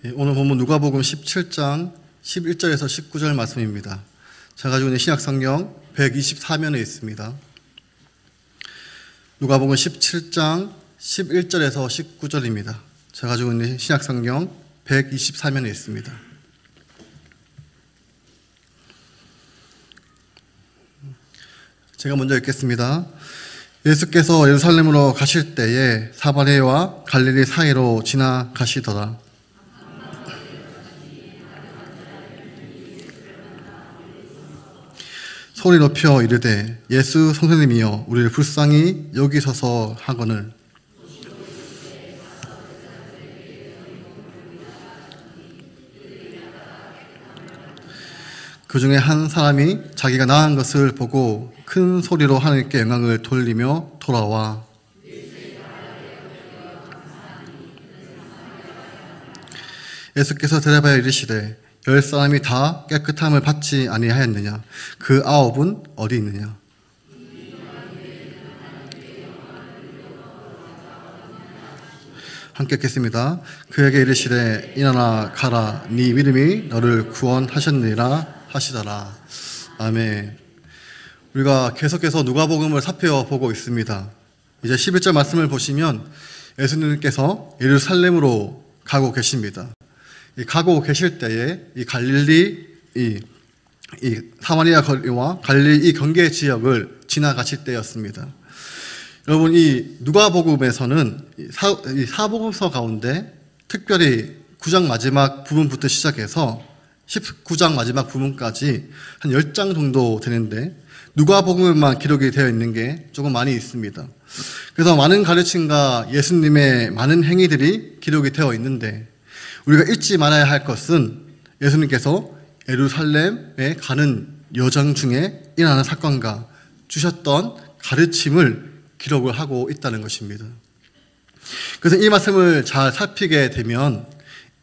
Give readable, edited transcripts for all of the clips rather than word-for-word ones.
오늘 본문 누가복음 17장 11절에서 19절 말씀입니다. 제가 가지고 있는 신약성경 124면에 있습니다. 누가복음 17장 11절에서 19절입니다. 제가 가지고 있는 신약성경 124면에 있습니다. 제가 먼저 읽겠습니다. 예수께서 예루살렘으로 가실 때에 사마리아와 갈릴리 사이로 지나가시더라. 소리 높여 이르되 예수 선생님이여 우리를 불쌍히 여기소서 하거늘. 그 중에 한 사람이 자기가 나은 것을 보고 큰 소리로 하나님께 영광을 돌리며 돌아와 예수께서 대답하여 이르시되 10사람이 다 깨끗함을 받지 아니하였느냐? 그 9은 어디 있느냐? 함께 읽겠습니다. 그에게 이르시되 일어나 가라, 네 믿음이 너를 구원하셨느니라 하시더라. 아멘. 우리가 계속해서 누가복음을 살펴보고 있습니다. 이제 11절 말씀을 보시면 예수님께서 예루살렘으로 가고 계십니다. 가고 계실 때에 이 갈릴리, 이 사마리아 거리와 갈릴리 이 경계 지역을 지나가실 때였습니다. 여러분, 이 누가복음에서는 이 사복음서 가운데 특별히 9장 마지막 부분부터 시작해서 19장 마지막 부분까지 한 10장 정도 되는데 누가복음에만 기록이 되어 있는 게 조금 많이 있습니다. 그래서 많은 가르침과 예수님의 많은 행위들이 기록이 되어 있는데 우리가 잊지 말아야 할 것은 예수님께서 예루살렘에 가는 여정 중에 일어나는 사건과 주셨던 가르침을 기록을 하고 있다는 것입니다. 그래서 이 말씀을 잘 살피게 되면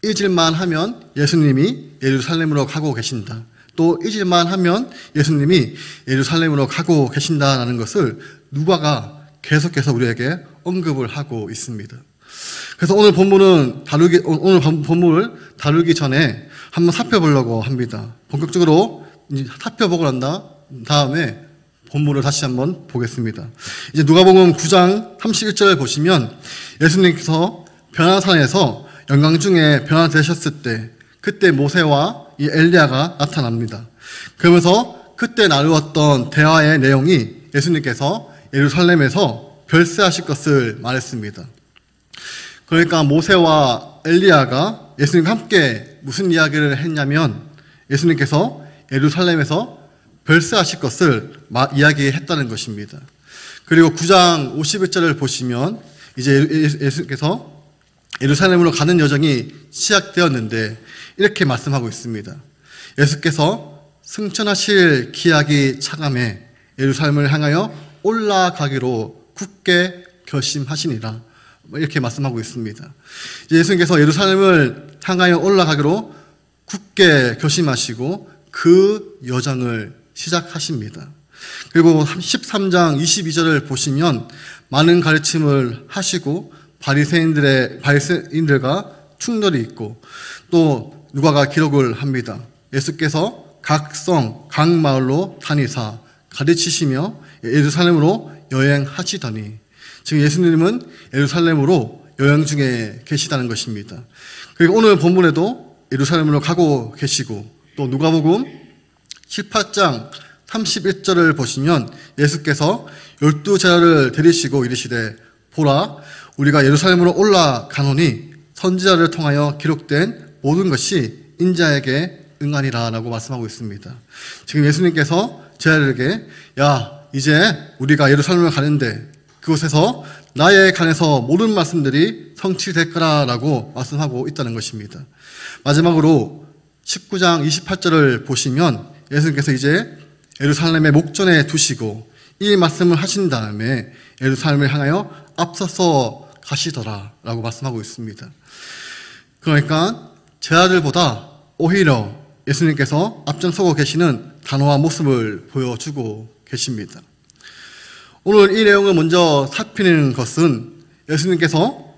잊을만 하면 예수님이 예루살렘으로 가고 계신다. 또 잊을만 하면 예수님이 예루살렘으로 가고 계신다는 것을 누가가 계속해서 우리에게 언급을 하고 있습니다. 그래서 오늘 본문을 다루기 전에 한번 살펴보려고 합니다. 본격적으로 살펴보고 난 다음에 본문을 다시 한번 보겠습니다. 이제 누가복음 9장 31절을 보시면 예수님께서 변화산에서 영광 중에 변화되셨을 때 그때 모세와 이 엘리야가 나타납니다. 그러면서 그때 나누었던 대화의 내용이 예수님께서 예루살렘에서 별세하실 것을 말했습니다. 그러니까 모세와 엘리야가 예수님과 함께 무슨 이야기를 했냐면 예수님께서 예루살렘에서 별세하실 것을 이야기했다는 것입니다. 그리고 9장 51절을 보시면 이제 예수님께서 예루살렘으로 가는 여정이 시작되었는데 이렇게 말씀하고 있습니다. 예수께서 승천하실 기약이 차감해 예루살렘을 향하여 올라가기로 굳게 결심하시니라. 이렇게 말씀하고 있습니다. 예수님께서 예루살렘을 향하여 올라가기로 굳게 결심하시고 그 여정을 시작하십니다. 그리고 13장 22절을 보시면 많은 가르침을 하시고 바리새인들과 충돌이 있고 또 누가가 기록을 합니다. 예수께서 각 성, 각 마을로 다니사 가르치시며 예루살렘으로 여행하시더니 지금 예수님은 예루살렘으로 여행 중에 계시다는 것입니다. 그리고 오늘 본문에도 예루살렘으로 가고 계시고 또 누가복음 18장 31절을 보시면 예수께서 12제자를 데리시고 이르시되 보라 우리가 예루살렘으로 올라가노니 선지자를 통하여 기록된 모든 것이 인자에게 응하니라 라고 말씀하고 있습니다. 지금 예수님께서 제자들에게 야 이제 우리가 예루살렘을 가는데 그곳에서 나에 관해서 모든 말씀들이 성취될 거라고 말씀하고 있다는 것입니다. 마지막으로 19장 28절을 보시면 예수님께서 이제 예루살렘의 목전에 두시고 이 말씀을 하신 다음에 예루살렘을 향하여 앞서서 가시더라 라고 말씀하고 있습니다. 그러니까 제자들보다 오히려 예수님께서 앞장서고 계시는 단호한 모습을 보여주고 계십니다. 오늘 이 내용을 먼저 살피는 것은 예수님께서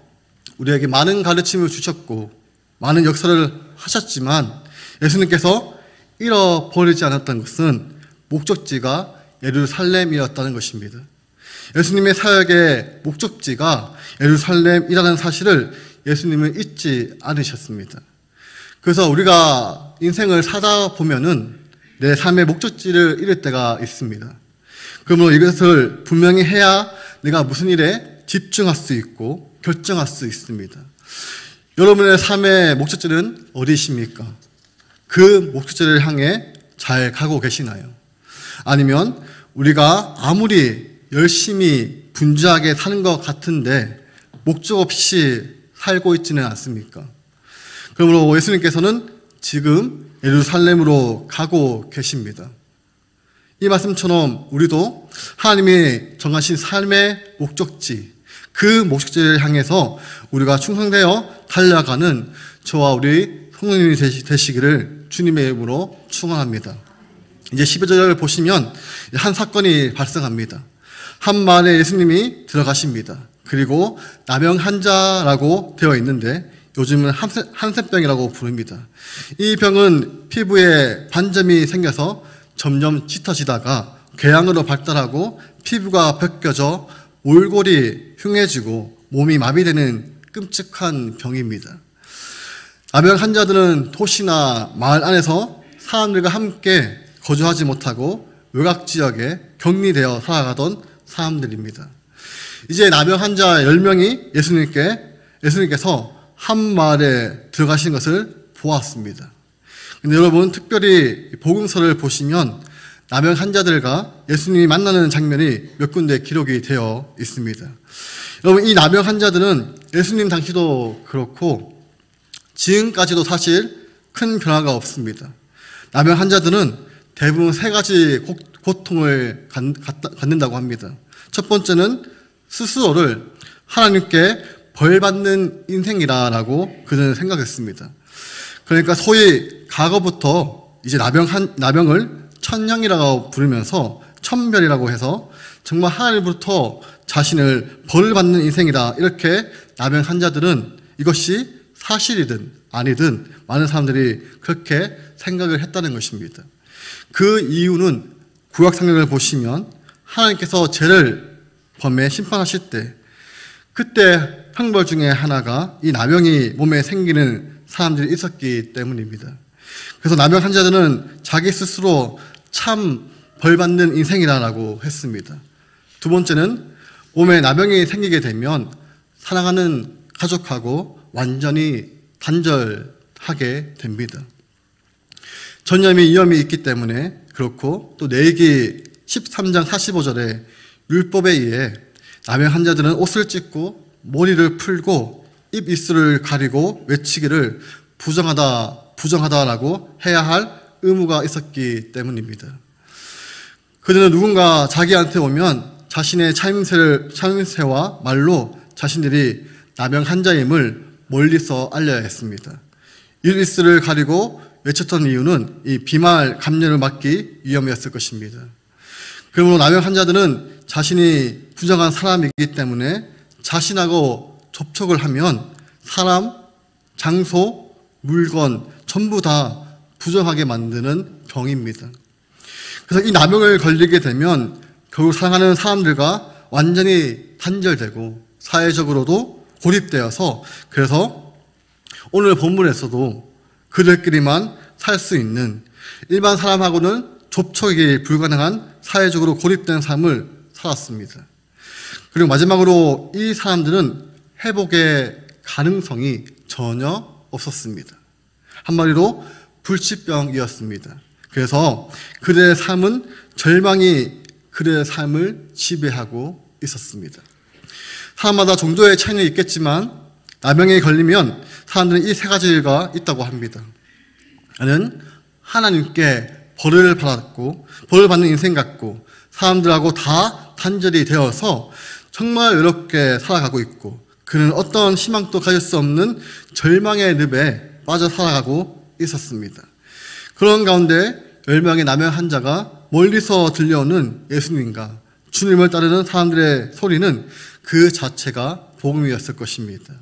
우리에게 많은 가르침을 주셨고 많은 역사를 하셨지만 예수님께서 잃어버리지 않았던 것은 목적지가 예루살렘이었다는 것입니다. 예수님의 사역의 목적지가 예루살렘이라는 사실을 예수님은 잊지 않으셨습니다. 그래서 우리가 인생을 살다 보면은 내 삶의 목적지를 잃을 때가 있습니다. 그러므로 이것을 분명히 해야 내가 무슨 일에 집중할 수 있고 결정할 수 있습니다. 여러분의 삶의 목적지는 어디십니까? 그 목적지를 향해 잘 가고 계시나요? 아니면 우리가 아무리 열심히 분주하게 사는 것 같은데 목적 없이 살고 있지는 않습니까? 그러므로 예수님께서는 지금 예루살렘으로 가고 계십니다. 이 말씀처럼 우리도 하나님이 정하신 삶의 목적지, 그 목적지를 향해서 우리가 충성되어 달려가는 저와 우리 성도님이 되시기를 주님의 이름으로 축원합니다. 이제 12절을 보시면 한 사건이 발생합니다. 한 마을에 예수님이 들어가십니다. 그리고 나병 환자라고 되어 있는데 요즘은 한센병이라고 부릅니다. 이 병은 피부에 반점이 생겨서 점점 짙어지다가 궤양으로 발달하고 피부가 벗겨져 몰골이 흉해지고 몸이 마비되는 끔찍한 병입니다. 나병 환자들은 도시나 마을 안에서 사람들과 함께 거주하지 못하고 외곽 지역에 격리되어 살아가던 사람들입니다. 이제 나병 환자 10명이 예수님께서 한 마을에 들어가신 것을 보았습니다. 근데 여러분, 특별히 복음서를 보시면 나병 환자들과 예수님이 만나는 장면이 몇 군데 기록이 되어 있습니다. 여러분, 이 나병 환자들은 예수님 당시도 그렇고 지금까지도 사실 큰 변화가 없습니다. 나병 환자들은 대부분 세 가지 고통을 갖는다고 합니다. 첫 번째는 스스로를 하나님께 벌받는 인생이라고 그는 생각했습니다. 그러니까 소위 과거부터 이제 나병을 천냥이라고 부르면서 천별이라고 해서 정말 하나님부터 자신을 벌받는 인생이다, 이렇게 나병 환자들은 이것이 사실이든 아니든 많은 사람들이 그렇게 생각을 했다는 것입니다. 그 이유는 구약 성경을 보시면 하나님께서 죄를 범해 심판하실 때 그때 형벌 중에 하나가 이 나병이 몸에 생기는 사람들이 있었기 때문입니다. 그래서 나병 환자들은 자기 스스로 참 벌받는 인생이라고 했습니다. 두 번째는 몸에 나병이 생기게 되면 사랑하는 가족하고 완전히 단절하게 됩니다. 전염이 위험이 있기 때문에 그렇고, 또 레위기 13장 45절에 율법에 의해 나병 환자들은 옷을 찢고 머리를 풀고 입 입술을 가리고 외치기를 부정하다라고 해야 할 의무가 있었기 때문입니다. 그들은 누군가 자기한테 오면 자신의 참임새와 말로 자신들이 나병 환자임을 멀리서 알려야 했습니다. 입 입술을 가리고 외쳤던 이유는 이 비말 감염을 막기 위함이었을 것입니다. 그러므로 나병 환자들은 자신이 부정한 사람이기 때문에 자신하고 접촉을 하면 사람, 장소, 물건 전부 다 부정하게 만드는 병입니다. 그래서 이 나병을 걸리게 되면 결국 사랑하는 사람들과 완전히 단절되고 사회적으로도 고립되어서, 그래서 오늘 본문에서도 그들끼리만 살 수 있는 일반 사람하고는 접촉이 불가능한 사회적으로 고립된 삶을 살았습니다. 그리고 마지막으로 이 사람들은 회복의 가능성이 전혀 없었습니다. 한마디로 불치병이었습니다. 그래서 그들의 삶은 절망이 그들의 삶을 지배하고 있었습니다. 사람마다 정도의 차이는 있겠지만 나병에 걸리면 사람들은 이 세 가지가 있다고 합니다. 나는 하나님께 벌을 받는 인생 같고 사람들하고 다 단절이 되어서 정말 외롭게 살아가고 있고, 그는 어떤 희망도 가질 수 없는 절망의 늪에 빠져 살아가고 있었습니다. 그런 가운데 10명의 나병 환자가 멀리서 들려오는 예수님과 주님을 따르는 사람들의 소리는 그 자체가 복음이었을 것입니다.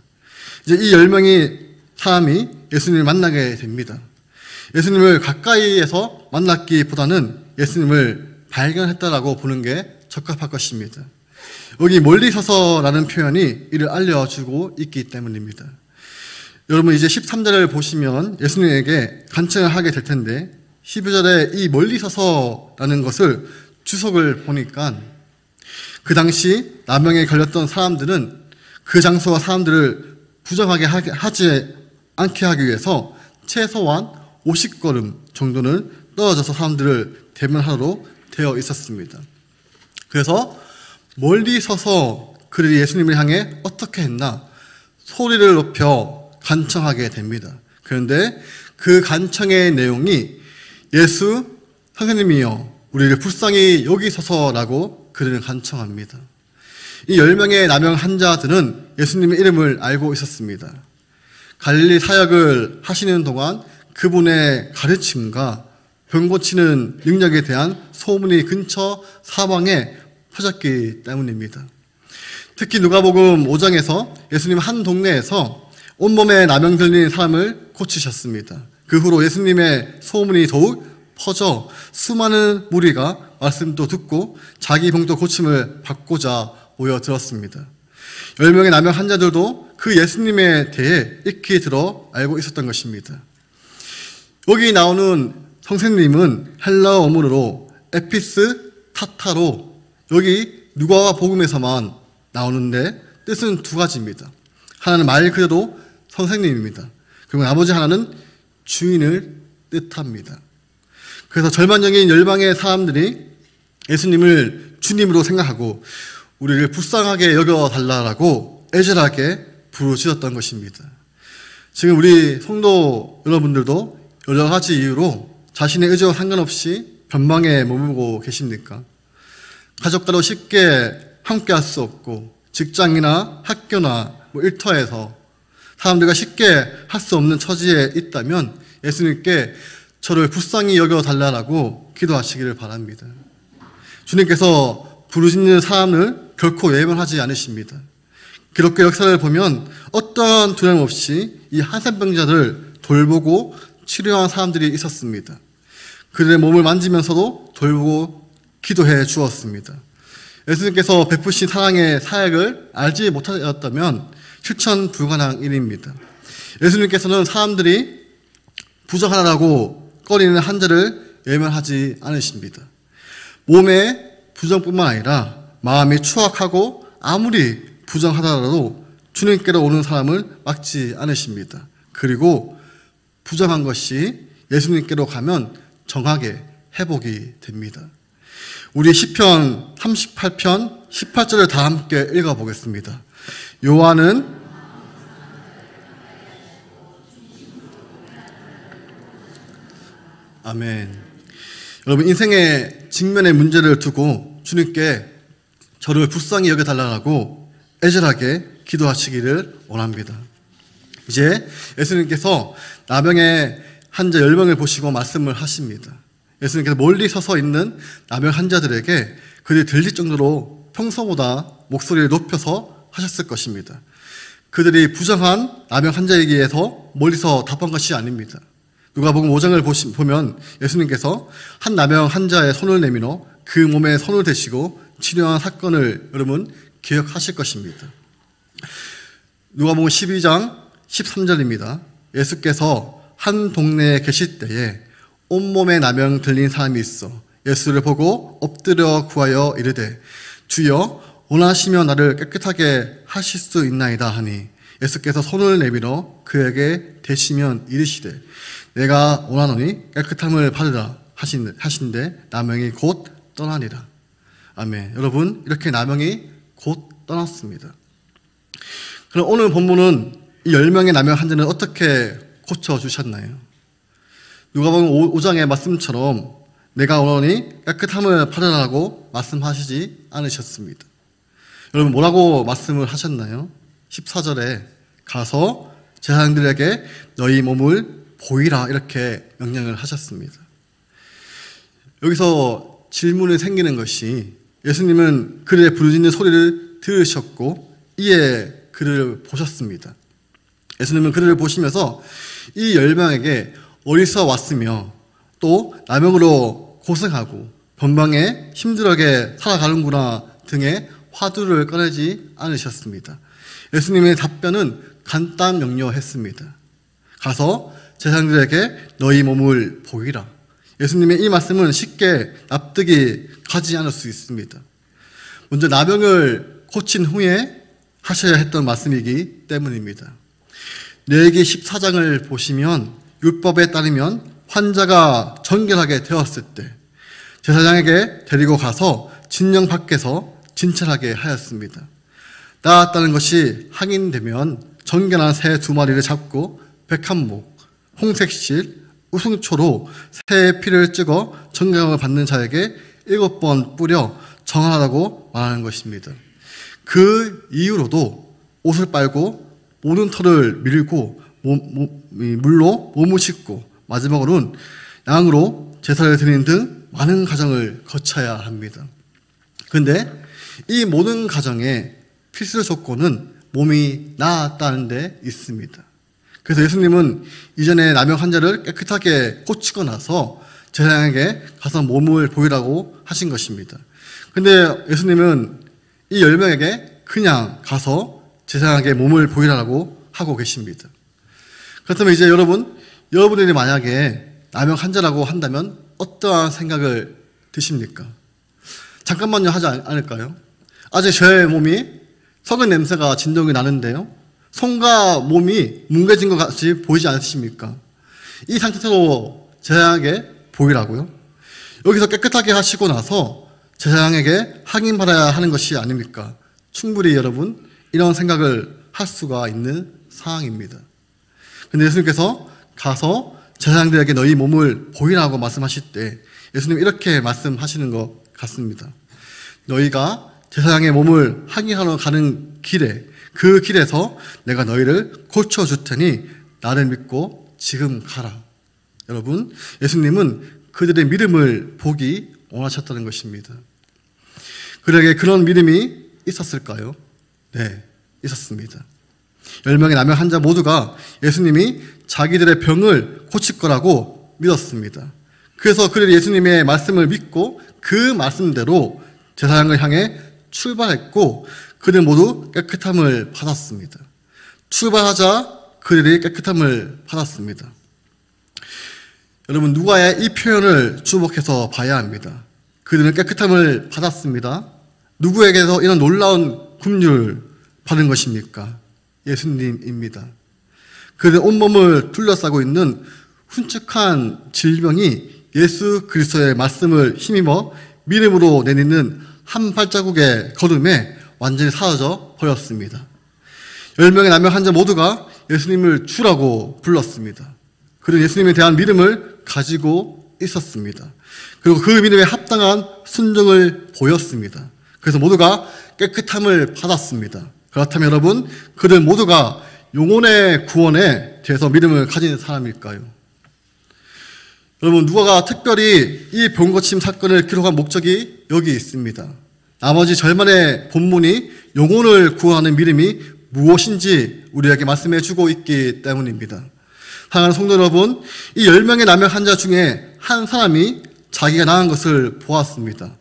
이제 이 10명이 사람이 예수님을 만나게 됩니다. 예수님을 가까이에서 만났기보다는 예수님을 발견했다라고 보는 게 적합할 것입니다. 여기 멀리 서서라는 표현이 이를 알려주고 있기 때문입니다. 여러분 이제 13절을 보시면 예수님에게 간청을 하게 될 텐데 12절에 이 멀리 서서라는 것을 주석을 보니까 그 당시 나병에 걸렸던 사람들은 그 장소와 사람들을 부정하게 하지 않게 하기 위해서 최소한 50걸음 정도는 떨어져서 사람들을 대면하도록 되어 있었습니다. 그래서 멀리 서서 그들이 예수님을 향해 어떻게 했나? 소리를 높여 간청하게 됩니다. 그런데 그 간청의 내용이 예수 선생님이여 우리를 불쌍히 여기소서라고 그들은 간청합니다. 이 10명의 나병 환자들은 예수님의 이름을 알고 있었습니다. 갈릴리 사역을 하시는 동안 그분의 가르침과 병 고치는 능력에 대한 소문이 근처 사방에 퍼졌기 때문입니다. 특히 누가복음 5장에서 예수님 한 동네에서 온몸에 나병 들린 사람을 고치셨습니다. 그 후로 예수님의 소문이 더욱 퍼져 수많은 무리가 말씀도 듣고 자기 병도 고침을 받고자 모여들었습니다. 10명의 나병 환자들도 그 예수님에 대해 익히 들어 알고 있었던 것입니다. 여기 나오는 선생님은 헬라어 원문으로 에피스 타타로 여기 누가복음에서만 나오는데 뜻은 두 가지입니다. 하나는 말 그대로 선생님입니다. 그리고 나머지 하나는 주인을 뜻합니다. 그래서 절반적인 열방의 사람들이 예수님을 주님으로 생각하고 우리를 불쌍하게 여겨달라고 애절하게 부르짖었던 것입니다. 지금 우리 성도 여러분들도 여러 가지 이유로 자신의 의지와 상관없이 변방에 머물고 계십니까? 가족과도 쉽게 함께할 수 없고 직장이나 학교나 일터에서 사람들과 쉽게 할 수 없는 처지에 있다면 예수님께 저를 불쌍히 여겨달라고 기도하시기를 바랍니다. 주님께서 부르짖는 사람을 결코 외면하지 않으십니다. 기독교 역사를 보면 어떠한 두려움 없이 이 한센병자들을 돌보고 치료한 사람들이 있었습니다. 그들의 몸을 만지면서도 돌보고 기도해 주었습니다. 예수님께서 베푸신 사랑의 사역을 알지 못하였다면 실천 불가능한 일입니다. 예수님께서는 사람들이 부정하라고 꺼리는 환자를 외면하지 않으십니다. 몸의 부정뿐만 아니라 마음이 추악하고 아무리 부정하더라도 주님께로 오는 사람을 막지 않으십니다. 그리고 부정한 것이 예수님께로 가면 정하게 회복이 됩니다. 우리 시편 38편 18절을 다 함께 읽어보겠습니다. 요한은 아멘. 여러분 인생의 직면의 문제를 두고 주님께 저를 불쌍히 여겨달라고 애절하게 기도하시기를 원합니다. 이제 예수님께서 나병의 환자 10명을 보시고 말씀을 하십니다. 예수님께서 멀리 서서 있는 나병 환자들에게 그들이 들릴 정도로 평소보다 목소리를 높여서 하셨을 것입니다. 그들이 부정한 나병 환자이기에서 멀리서 답한 것이 아닙니다. 누가복음 5장을 보면 예수님께서 한 나병 환자의 손을 내밀어 그 몸에 손을 대시고 치료한 사건을 여러분 기억하실 것입니다. 누가복음 12장 13절입니다. 예수께서 한 동네에 계실 때에 온몸에 나병 들린 사람이 있어 예수를 보고 엎드려 구하여 이르되 주여 원하시면 나를 깨끗하게 하실 수 있나이다 하니 예수께서 손을 내밀어 그에게 대시면 이르시되 내가 원하노니 깨끗함을 받으라 하신데 나병이 곧 떠나니라. 아멘. 여러분 이렇게 나병이 곧 떠났습니다. 그럼 오늘 본문은 이 10명의 나병 환자는 어떻게 고쳐주셨나요? 누가복음 5장의 말씀처럼 내가 원하노니 깨끗함을 받으라고 말씀하시지 않으셨습니다. 여러분 뭐라고 말씀을 하셨나요? 14절에 가서 제사장들에게 너희 몸을 보이라 이렇게 명령을 하셨습니다. 여기서 질문이 생기는 것이 예수님은 그들의 부르짖는 소리를 들으셨고 이에 그를 보셨습니다. 예수님은 그들을 보시면서 이 10명에게 어디서 왔으며 또 남영으로 고생하고 변방에 힘들게 살아가는구나 등의 화두를 꺼내지 않으셨습니다. 예수님의 답변은 간단명료했습니다. 가서 제사장들에게 너희 몸을 보이라. 예수님의 이 말씀은 쉽게 납득이 가지 않을 수 있습니다. 먼저 나병을 고친 후에 하셔야 했던 말씀이기 때문입니다. 레위기 14장을 보시면 율법에 따르면 환자가 정결하게 되었을 때 제사장에게 데리고 가서 진영 밖에서 진찰하게 하였습니다. 나았다는 것이 확인되면 정결한 새 2마리를 잡고 101목, 홍색실, 우승초로 새의 피를 찍어 정결함을 받는 자에게 7번 뿌려 정하라고 말하는 것입니다. 그 이후로도 옷을 빨고 모든 털을 밀고 물로 몸을 씻고 마지막으로는 양으로 제사를 드리는 등 많은 과정을 거쳐야 합니다. 그런데 이 모든 과정의 필수 조건은 몸이 나았다는 데 있습니다. 그래서 예수님은 이전에 나병 환자를 깨끗하게 고치고 나서 제사장에게 가서 몸을 보이라고 하신 것입니다. 근데 예수님은 이 10명에게 그냥 가서 제사장에게 몸을 보이라고 하고 계십니다. 그렇다면 이제 여러분들이 만약에 나병 환자라고 한다면 어떠한 생각을 드십니까? 잠깐만요 하지 않을까요? 아직 저의 몸이 썩은 냄새가 진동이 나는데요. 손과 몸이 뭉개진 것 같이 보이지 않으십니까? 이 상태로 제사장에게 보이라고요? 여기서 깨끗하게 하시고 나서 제사장에게 확인받아야 하는 것이 아닙니까? 충분히 여러분 이런 생각을 할 수가 있는 상황입니다. 근데 예수님께서 가서 제사장들에게 너희 몸을 보이라고 말씀하실 때 예수님 이렇게 말씀하시는 것 같습니다. 너희가 제사장의 몸을 확인하러 가는 길에 그 길에서 내가 너희를 고쳐줄 테니 나를 믿고 지금 가라. 여러분, 예수님은 그들의 믿음을 보기 원하셨다는 것입니다. 그들에게 그런 믿음이 있었을까요? 네, 있었습니다. 10명의 나병 환자 모두가 예수님이 자기들의 병을 고칠 거라고 믿었습니다. 그래서 그들이 예수님의 말씀을 믿고 그 말씀대로 제사장을 향해 출발했고 그들 모두 깨끗함을 받았습니다. 출발하자 그들이 깨끗함을 받았습니다. 여러분, 누가의 이 표현을 주목해서 봐야 합니다. 그들은 깨끗함을 받았습니다. 누구에게서 이런 놀라운 긍휼을 받은 것입니까? 예수님입니다. 그들의 온몸을 둘러싸고 있는 흉측한 질병이 예수 그리스도의 말씀을 힘입어 믿음으로 내딛는 한 발자국의 걸음에 완전히 사라져 버렸습니다. 10명의 나병 환자 모두가 예수님을 주라고 불렀습니다. 그들은 예수님에 대한 믿음을 가지고 있었습니다. 그리고 그 믿음에 합당한 순종을 보였습니다. 그래서 모두가 깨끗함을 받았습니다. 그렇다면 여러분, 그들 모두가 영혼의 구원에 대해서 믿음을 가진 사람일까요? 여러분, 누가가 특별히 이 병고침 사건을 기록한 목적이 여기 있습니다. 나머지 절반의 본문이 영혼을 구원하는 믿음이 무엇인지 우리에게 말씀해 주고 있기 때문입니다. 사랑하는 성도 여러분, 이 10명의 나병 환자 중에 한 사람이 자기가 나은 것을 보았습니다.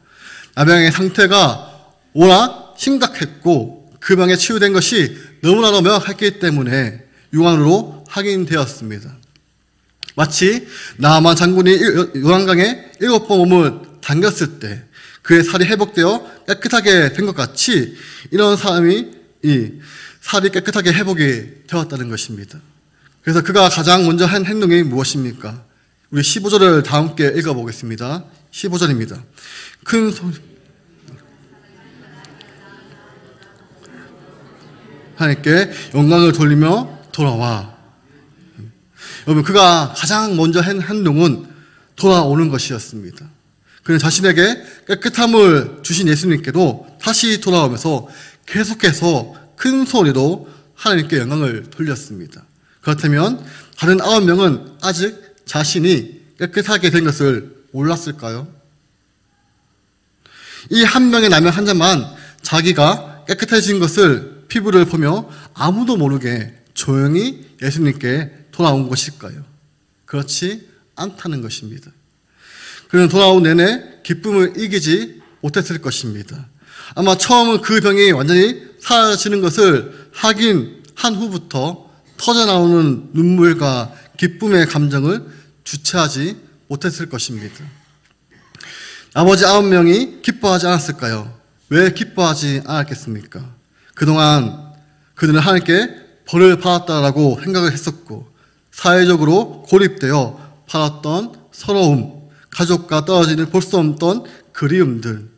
나병의 상태가 워낙 심각했고 그 병에 치유된 것이 너무나도 명확했기 때문에 육안으로 확인되었습니다. 마치 나아만 장군이 요단강에 7번 몸을 담겼을 때 그의 살이 회복되어 깨끗하게 된 것 같이 이런 사람이 이 살이 깨끗하게 회복이 되었다는 것입니다. 그래서 그가 가장 먼저 한 행동이 무엇입니까? 우리 15절을 다 함께 읽어보겠습니다. 15절입니다. 큰 소리 하나님께 영광을 돌리며 돌아와. 여러분, 그가 가장 먼저 한 행동은 돌아오는 것이었습니다. 그는 자신에게 깨끗함을 주신 예수님께도 다시 돌아오면서 계속해서 큰 소리로 하나님께 영광을 돌렸습니다. 그렇다면 다른 9명은 아직 자신이 깨끗하게 된 것을 몰랐을까요? 이 한 명의 나병 환자만 자기가 깨끗해진 것을 피부를 보며 아무도 모르게 조용히 예수님께 돌아온 것일까요? 그렇지 않다는 것입니다. 그는 돌아온 내내 기쁨을 이기지 못했을 것입니다. 아마 처음은 그 병이 완전히 사라지는 것을 확인한 후부터 터져나오는 눈물과 기쁨의 감정을 주체하지 못했을 것입니다. 나머지 9명이 기뻐하지 않았을까요? 왜 기뻐하지 않았겠습니까? 그동안 그들은 하나님께 벌을 받았다라고 생각을 했었고 사회적으로 고립되어 받았던 서러움, 가족과 떨어지는 볼 수 없던 그리움들,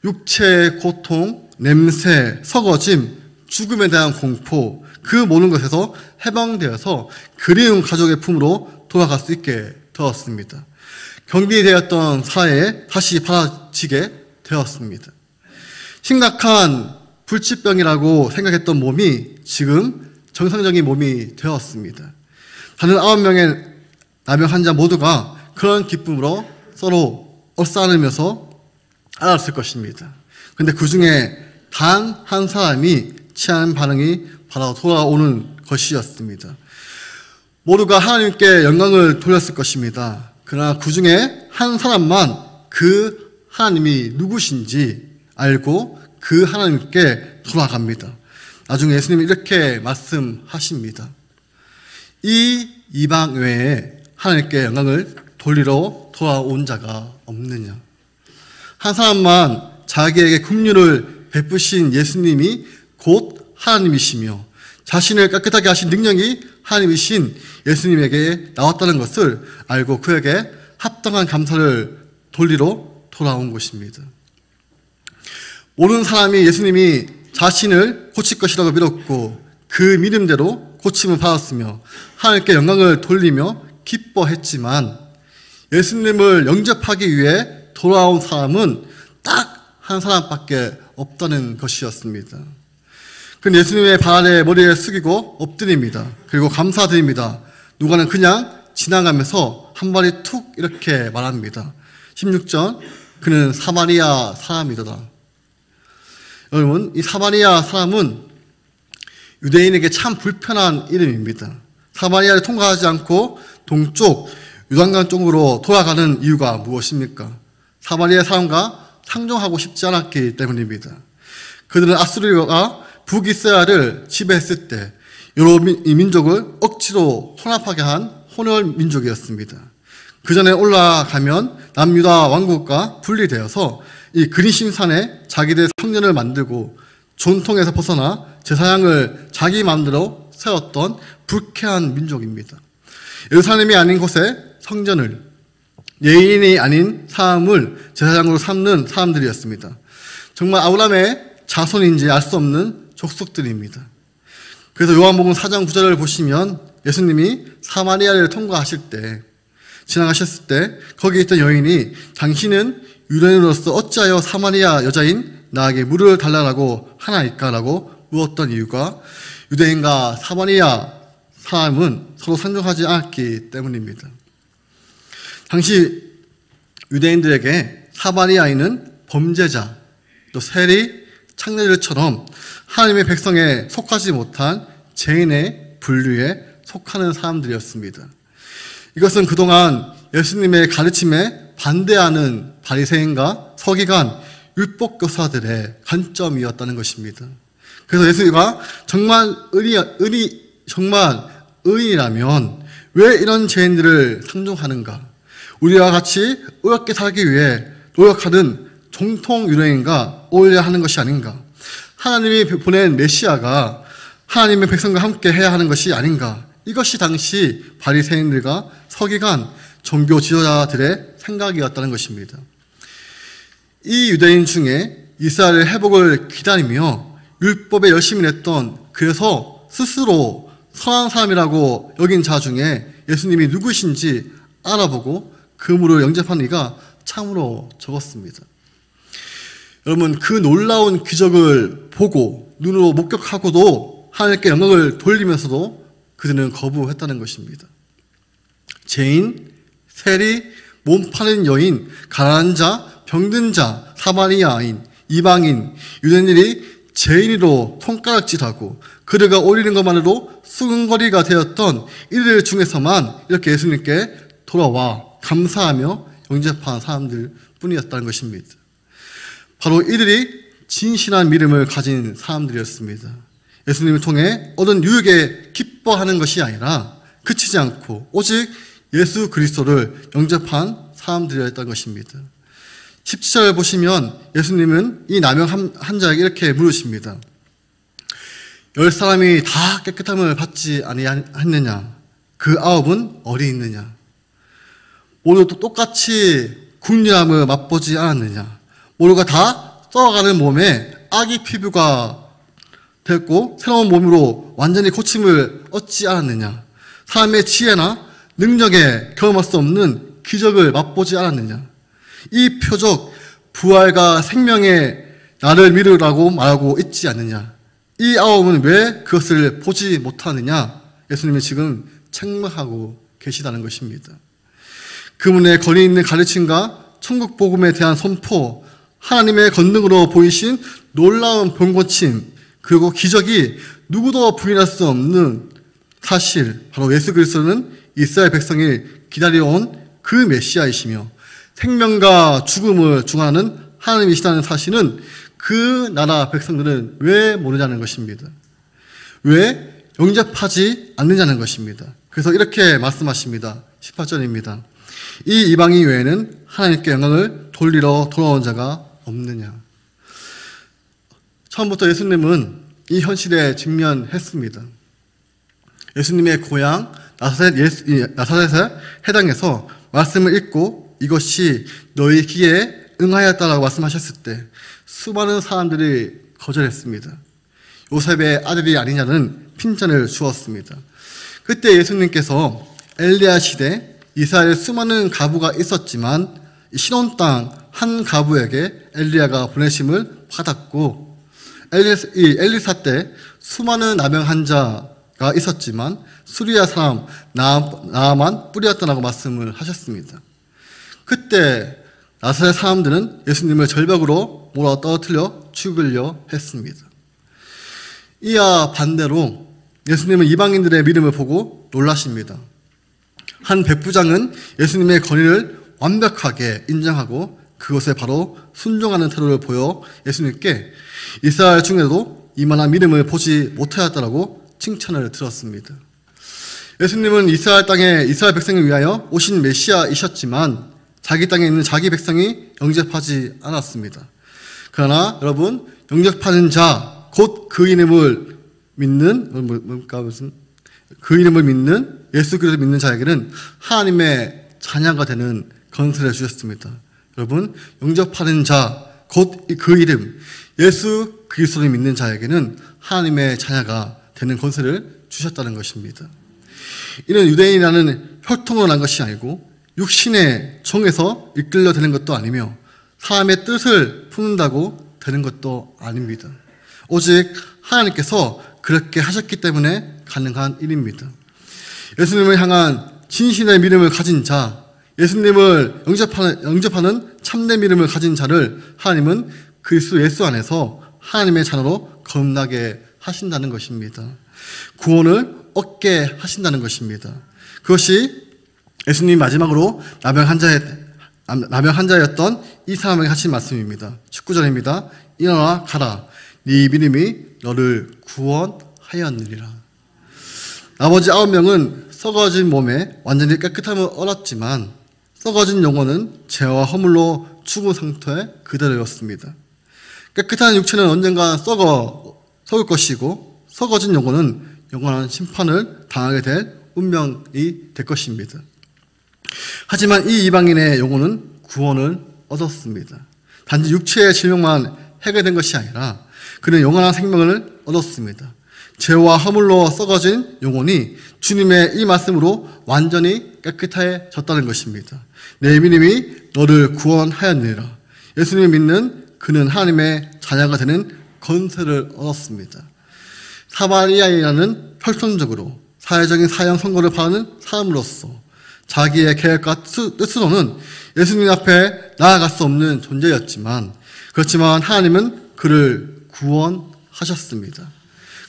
육체의 고통, 냄새, 설거짐, 죽음에 대한 공포, 그 모든 것에서 해방되어서 그리운 가족의 품으로 돌아갈 수 있게 되었습니다. 경비되었던 사회에 다시 받아치게 되었습니다. 심각한 불치병이라고 생각했던 몸이 지금 정상적인 몸이 되었습니다. 다른 9명의 나병 환자 모두가 그런 기쁨으로 서로 얼싸안으면서 알았을 것입니다. 그런데 그 중에 단 한 사람이 취한 반응이 바로 돌아오는 것이었습니다. 모두가 하나님께 영광을 돌렸을 것입니다. 그러나 그 중에 한 사람만 그 하나님이 누구신지 알고 그 하나님께 돌아갑니다. 나중에 예수님이 이렇게 말씀하십니다. 이 이방 외에 하나님께 영광을 돌리러 돌아온 자가 없느냐. 한 사람만 자기에게 긍휼을 베푸신 예수님이 곧 하나님이시며 자신을 깨끗하게 하신 능력이 하나님이신 예수님에게 나왔다는 것을 알고 그에게 합당한 감사를 돌리러 돌아온 것입니다. 모르는 사람이 예수님이 자신을 고칠 것이라고 믿었고 그 믿음대로 고침을 받았으며 하나님께 영광을 돌리며 기뻐했지만 예수님을 영접하기 위해 돌아온 사람은 딱 한 사람밖에 없다는 것이었습니다. 그는 예수님의 발 아래 머리를 숙이고 엎드립니다. 그리고 감사드립니다. 누가는 그냥 지나가면서 한 마디 툭 이렇게 말합니다. 16절, 그는 사마리아 사람이더라. 여러분, 이 사마리아 사람은 유대인에게 참 불편한 이름입니다. 사마리아를 통과하지 않고 동쪽 요단강 쪽으로 돌아가는 이유가 무엇입니까? 사마리아 사람과 상종하고 싶지 않았기 때문입니다. 그들은 아수르가 북이스라엘을 지배했을 때 여러 민족을 억지로 혼합하게 한 혼혈 민족이었습니다. 그 전에 올라가면 남유다 왕국과 분리되어서 이 그리심산에 자기들 성전을 만들고 전통에서 벗어나 제사장을 자기 마음대로 세웠던 불쾌한 민족입니다. 예루살렘이 아닌 곳에 성전을, 예인이 아닌 사람을 제사장으로 삼는 사람들이었습니다. 정말 아브라함의 자손인지 알 수 없는 족속들입니다. 그래서 요한복음 4장 9절을 보시면 예수님이 사마리아를 통과하실 때, 지나가셨을 때 거기에 있던 여인이 당신은 유대인으로서 어찌하여 사마리아 여자인 나에게 물을 달라고 하나이까? 라고 물었던 이유가 유대인과 사마리아 사람은 서로 상종하지 않았기 때문입니다. 당시 유대인들에게 사마리아인은 범죄자, 또 세리, 창녀들처럼 하나님의 백성에 속하지 못한 죄인의 분류에 속하는 사람들이었습니다. 이것은 그동안 예수님의 가르침에 반대하는 바리새인과 서기관, 율법교사들의 관점이었다는 것입니다. 그래서 예수가 정말 의인이라면 왜 이런 죄인들을 상종하는가? 우리와 같이 의롭게 살기 위해 노력하는 정통 유대인과 어울려야 하는 것이 아닌가? 하나님이 보낸 메시아가 하나님의 백성과 함께 해야 하는 것이 아닌가? 이것이 당시 바리새인들과 서기관, 종교 지도자들의 생각이었다는 것입니다. 이 유대인 중에 이스라엘의 회복을 기다리며 율법에 열심히 냈던, 그래서 스스로 선한 사람이라고 여긴 자 중에 예수님이 누구신지 알아보고 그물을 영접한 이가 참으로 적었습니다. 여러분, 그 놀라운 기적을 보고 눈으로 목격하고도 하나님께 영광을 돌리면서도 그들은 거부했다는 것입니다. 죄인, 세리, 몸 파는 여인, 가난한 자, 병든 자, 사마리아인, 이방인, 유대인들이 죄인으로 손가락질하고 그들과 어울리는 것만으로 수근거리가 되었던 이들 중에서만 이렇게 예수님께 돌아와 감사하며 영접한 사람들 뿐이었다는 것입니다. 바로 이들이 진실한 믿음을 가진 사람들이었습니다. 예수님을 통해 얻은 유익에 기뻐하는 것이 아니라 그치지 않고 오직 예수 그리스도를 영접한 사람들이었던 것입니다. 17절 보시면 예수님은 이 나병 환자에게 이렇게 물으십니다. 10사람이 다 깨끗함을 받지 아니하였느냐? 그 9은 어디 있느냐? 모두 똑같이 군림함을 맛보지 않았느냐? 모두가 다 썩어가는 몸에 아기 피부가 됐고 새로운 몸으로 완전히 고침을 얻지 않았느냐? 사람의 지혜나 능력에 경험할 수 없는 기적을 맛보지 않았느냐? 이 표적 부활과 생명의 나를 믿으라고 말하고 있지 않느냐? 이 9은 왜 그것을 보지 못하느냐? 예수님은 지금 책망하고 계시다는 것입니다. 그분의 권위 있는 가르침과 천국 복음에 대한 선포, 하나님의 권능으로 보이신 놀라운 병고침, 그리고 기적이 누구도 부인할 수 없는 사실, 바로 예수 그리스도는 이스라엘 백성이 기다려온 그 메시아이시며 생명과 죽음을 중하는 하나님이시다는 사실은 그 나라 백성들은 왜 모르냐는 것입니다. 왜 영접하지 않느냐는 것입니다. 그래서 이렇게 말씀하십니다. 18절입니다. 이 이방인 외에는 하나님께 영광을 돌리러 돌아온 자가 없느냐. 처음부터 예수님은 이 현실에 직면했습니다. 예수님의 고향 나사렛의 해당에서 말씀을 읽고 이것이 너희 귀에 응하였다라고 말씀하셨을 때 수많은 사람들이 거절했습니다. 요셉의 아들이 아니냐는 핀잔을 주었습니다. 그때 예수님께서 엘리야 시대 이스라엘에 수많은 가부가 있었지만 신혼 땅 한 가부에게 엘리야가 보내심을 받았고 엘리사 때 수많은 나병 환자가 있었지만 수리아 사람 나아만 뿌리였다라고 말씀을 하셨습니다. 그때 나사렛 사람들은 예수님을 절벽으로 몰아 떨어뜨려 죽이려 했습니다. 이와 반대로 예수님은 이방인들의 믿음을 보고 놀라십니다. 한 백부장은 예수님의 권위를 완벽하게 인정하고 그것에 바로 순종하는 태도를 보여 예수님께 이스라엘 중에도 이만한 믿음을 보지 못하였다라고 칭찬을 들었습니다. 예수님은 이스라엘 땅에 이스라엘 백성을 위하여 오신 메시아이셨지만 자기 땅에 있는 자기 백성이 영접하지 않았습니다. 그러나 여러분, 영접하는 자, 곧 그 이름을 믿는 예수 그리스도를 믿는 자에게는 하나님의 자녀가 되는 건설을 주셨습니다. 여러분, 영접하는 자, 곧 그 이름 예수 그리스도를 믿는 자에게는 하나님의 자녀가 되는 권세를 주셨다는 것입니다. 이는 유대인이라는 혈통으로 난 것이 아니고 육신의 정에서 이끌려 되는 것도 아니며 사람의 뜻을 품는다고 되는 것도 아닙니다. 오직 하나님께서 그렇게 하셨기 때문에 가능한 일입니다. 예수님을 향한 진실의 믿음을 가진 자, 예수님을 영접하는 참된 믿음을 가진 자를 하나님은 그리스도 예수 안에서 하나님의 자녀로 거듭나게 하신다는 것입니다. 구원을 얻게 하신다는 것입니다. 그것이 예수님이 마지막으로 나병 환자였던 이 사람에게 하신 말씀입니다. 19절입니다. 일어나 가라. 네 믿음이 너를 구원하였느니라. 나머지 9명은 썩어진 몸에 완전히 깨끗함을 얻었지만 썩어진 영혼은 죄와 허물로 죽은 상태에 그대로였습니다. 깨끗한 육체는 언젠가 썩을 것이고 썩어진 영혼은 영원한 심판을 당하게 될 운명이 될 것입니다. 하지만 이 이방인의 영혼은 구원을 얻었습니다. 단지 육체의 질병만 해결된 것이 아니라 그는 영원한 생명을 얻었습니다. 죄와 허물로 썩어진 영혼이 주님의 이 말씀으로 완전히 깨끗해졌다는 것입니다. 내 믿음이 너를 구원하였느니라. 예수님을 믿는 그는 하나님의 자녀가 되는 건세를 얻었습니다. 사마리아인이라는 혈통적으로 사회적인 사형 선고를 받는 사람으로서 자기의 계획과 뜻으로는 예수님 앞에 나아갈 수 없는 존재였지만 그렇지만 하나님은 그를 하셨습니다.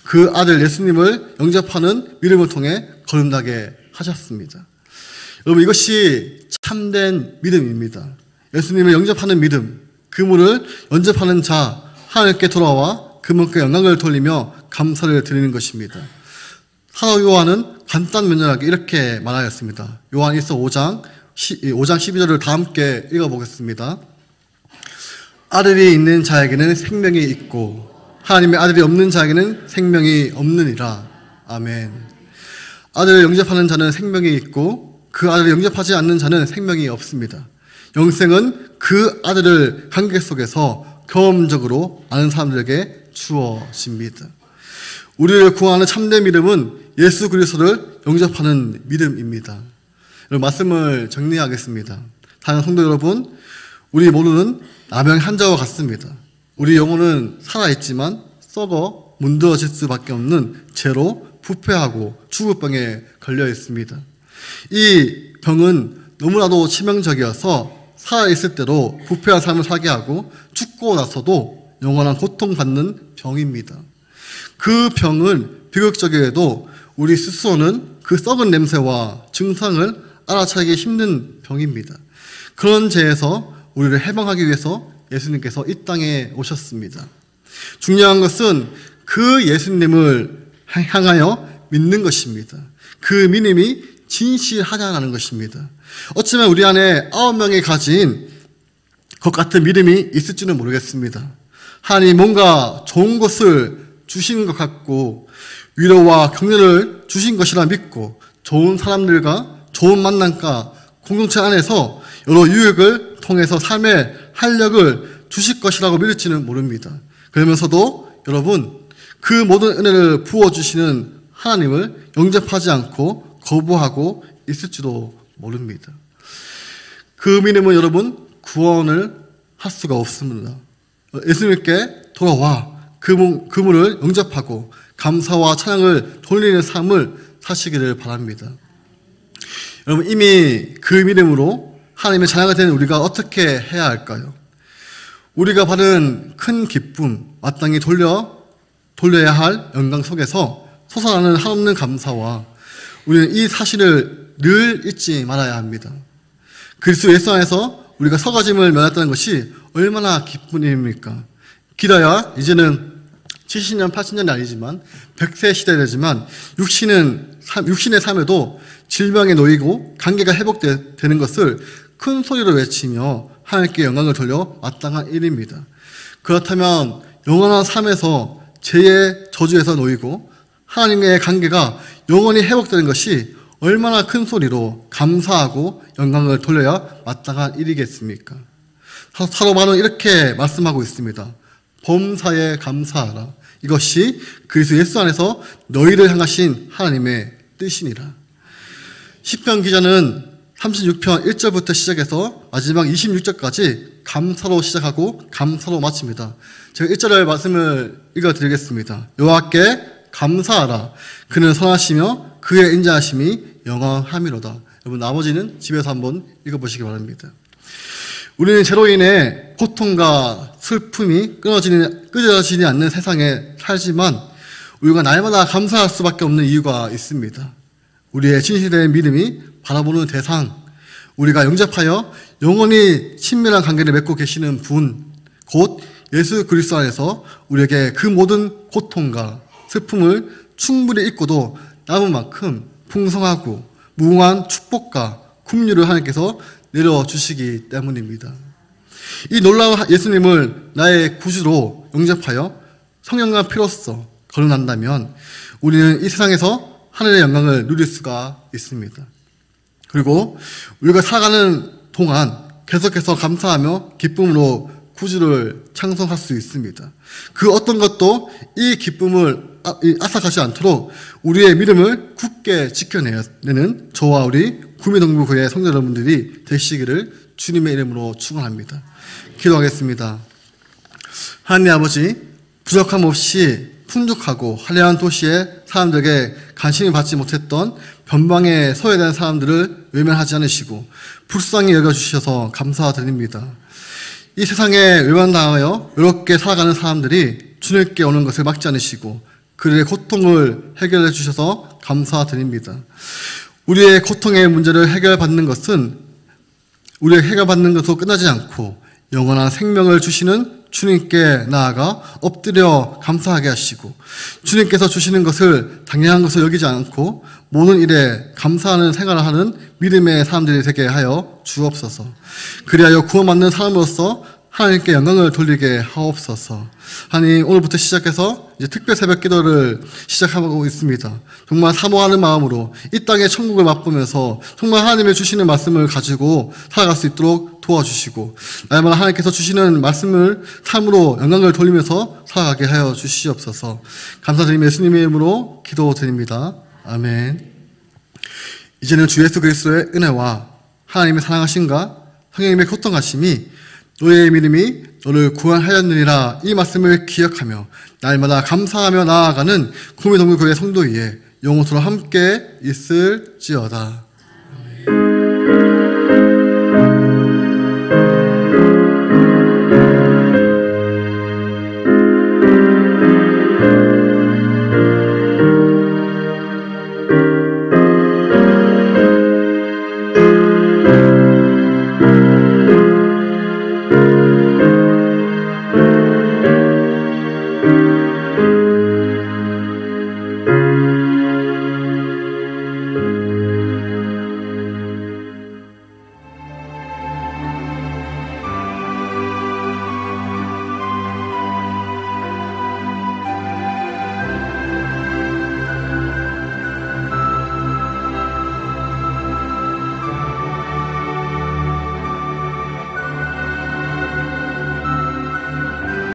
그 아들 예수님을 영접하는 믿음을 통해 거듭나게 하셨습니다. 여러분, 이것이 참된 믿음입니다. 예수님을 영접하는 믿음, 그분을 영접하는 자, 하나님께 돌아와 그분께 영광을 돌리며 감사를 드리는 것입니다. 사도 요한은 간단 명료하게 이렇게 말하였습니다. 요한일서 5장 12절을 다 함께 읽어보겠습니다. 아들이 있는 자에게는 생명이 있고 하나님의 아들이 없는 자에게는 생명이 없느니라. 아멘. 아들을 영접하는 자는 생명이 있고 그 아들을 영접하지 않는 자는 생명이 없습니다. 영생은 그 아들을 관계 속에서 경험적으로 아는 사람들에게 주어집니다. 우리를 구원하는 참된 믿음은 예수 그리스도를 영접하는 믿음입니다. 말씀을 정리하겠습니다. 사랑하는 성도 여러분, 우리 모두는 나병 환자와 같습니다. 우리 영혼은 살아있지만 썩어 문드러질 수밖에 없는 죄로 부패하고 죽을 병에 걸려 있습니다. 이 병은 너무나도 치명적이어서 살아있을 때도 부패한 삶을 살게 하고 죽고 나서도 영원한 고통받는 병입니다. 그 병은 비극적이어도 우리 스스로는 그 썩은 냄새와 증상을 알아차리기 힘든 병입니다. 그런 죄에서 우리를 해방하기 위해서 예수님께서 이 땅에 오셨습니다. 중요한 것은 그 예수님을 향하여 믿는 것입니다. 그 믿음이 진실하다는 것입니다. 어쩌면 우리 안에 9명이 가진 것 같은 믿음이 있을지는 모르겠습니다. 하나님이 뭔가 좋은 것을 주신 것 같고 위로와 격려를 주신 것이라 믿고 좋은 사람들과 좋은 만남과 공동체 안에서 여러 유익을 통해서 삶의 활력을 주실 것이라고 믿을지는 모릅니다. 그러면서도 여러분, 그 모든 은혜를 부어주시는 하나님을 영접하지 않고 거부하고 있을지도 모릅니다. 그 믿음은 여러분 구원을 할 수가 없습니다. 예수님께 돌아와 그분을 영접하고 감사와 찬양을 돌리는 삶을 사시기를 바랍니다. 여러분, 이미 그 믿음으로 하나님의 자녀가 된 우리가 어떻게 해야 할까요? 우리가 받은 큰 기쁨, 마땅히 돌려야 할 영광 속에서 솟아나는 한없는 감사와 우리는 이 사실을 늘 잊지 말아야 합니다. 그리스도 예수 안에서 우리가 서가짐을 면했다는 것이 얼마나 기쁜 일입니까? 기다야 이제는 70년, 80년이 아니지만 100세 시대되지만 육신의 삶에도 질병에 놓이고 관계가 회복되는 것을 큰 소리로 외치며 하나님께 영광을 돌려 마땅한 일입니다. 그렇다면 영원한 삶에서 죄의 저주에서 놓이고 하나님의 관계가 영원히 회복되는 것이 얼마나 큰 소리로 감사하고 영광을 돌려야 마땅한 일이겠습니까? 사도 바울은 이렇게 말씀하고 있습니다. 범사에 감사하라. 이것이 그리스도 예수 안에서 너희를 향하신 하나님의 뜻이니라. 시편 기자는 36편 1절부터 시작해서 마지막 26절까지 감사로 시작하고 감사로 마칩니다. 제가 1절의 말씀을 읽어드리겠습니다. 여호와께 감사하라. 그는 선하시며 그의 인자하심이 영원함이로다. 여러분, 나머지는 집에서 한번 읽어보시기 바랍니다. 우리는 죄로 인해 고통과 슬픔이 끊어지지 않는 세상에 살지만 우리가 날마다 감사할 수밖에 없는 이유가 있습니다. 우리의 진실된 믿음이 바라보는 대상, 우리가 영접하여 영원히 친밀한 관계를 맺고 계시는 분, 곧 예수 그리스도 안에서 우리에게 그 모든 고통과 슬픔을 충분히 잊고도 남은 만큼 풍성하고 무궁한 축복과 긍휼을 하나님께서 내려주시기 때문입니다. 이 놀라운 예수님을 나의 구주로 영접하여 성령과 피로써 거듭난다면 우리는 이 세상에서 하늘의 영광을 누릴 수가 있습니다. 그리고 우리가 살아가는 동안 계속해서 감사하며 기쁨으로 구주를 창송할 수 있습니다. 그 어떤 것도 이 기쁨을 앗아가지 않도록 우리의 믿음을 굳게 지켜내는 저와 우리 구미동부교회 성도 여러분들이 되시기를 주님의 이름으로 축원합니다. 기도하겠습니다. 하나님 아버지, 부족함 없이 풍족하고 화려한 도시의 사람들에게 관심을 받지 못했던 변방에 소외된 사람들을 외면하지 않으시고 불쌍히 여겨주셔서 감사드립니다. 이 세상에 외면당하여 외롭게 살아가는 사람들이 주님께 오는 것을 막지 않으시고 그들의 고통을 해결해 주셔서 감사드립니다. 우리의 고통의 문제를 해결받는 것은 우리의 해결받는 것으로 끝나지 않고 영원한 생명을 주시는 주님께 나아가 엎드려 감사하게 하시고 주님께서 주시는 것을 당연한 것을 여기지 않고 모든 일에 감사하는 생활을 하는 믿음의 사람들이 되게 하여 주옵소서. 그리하여 구원받는 사람으로서 하나님께 영광을 돌리게 하옵소서. 하나님, 오늘부터 시작해서 이제 특별 새벽 기도를 시작하고 있습니다. 정말 사모하는 마음으로 이 땅의 천국을 맛보면서 정말 하나님의 주시는 말씀을 가지고 살아갈 수 있도록 도와주시고 날마다 하나님께서 주시는 말씀을 참으로 영광을 돌리면서 살아가게 하여 주시옵소서. 감사드리며 예수님의 이름으로 기도드립니다. 아멘. 이제는 주 예수 그리스도의 은혜와 하나님의 사랑하심과 성령님의 교통하심이 너의 믿음이 너를 구원하였느니라 이 말씀을 기억하며 날마다 감사하며 나아가는 구미동굴교회 성도 위에 영원토록 함께 있을지어다. 아멘.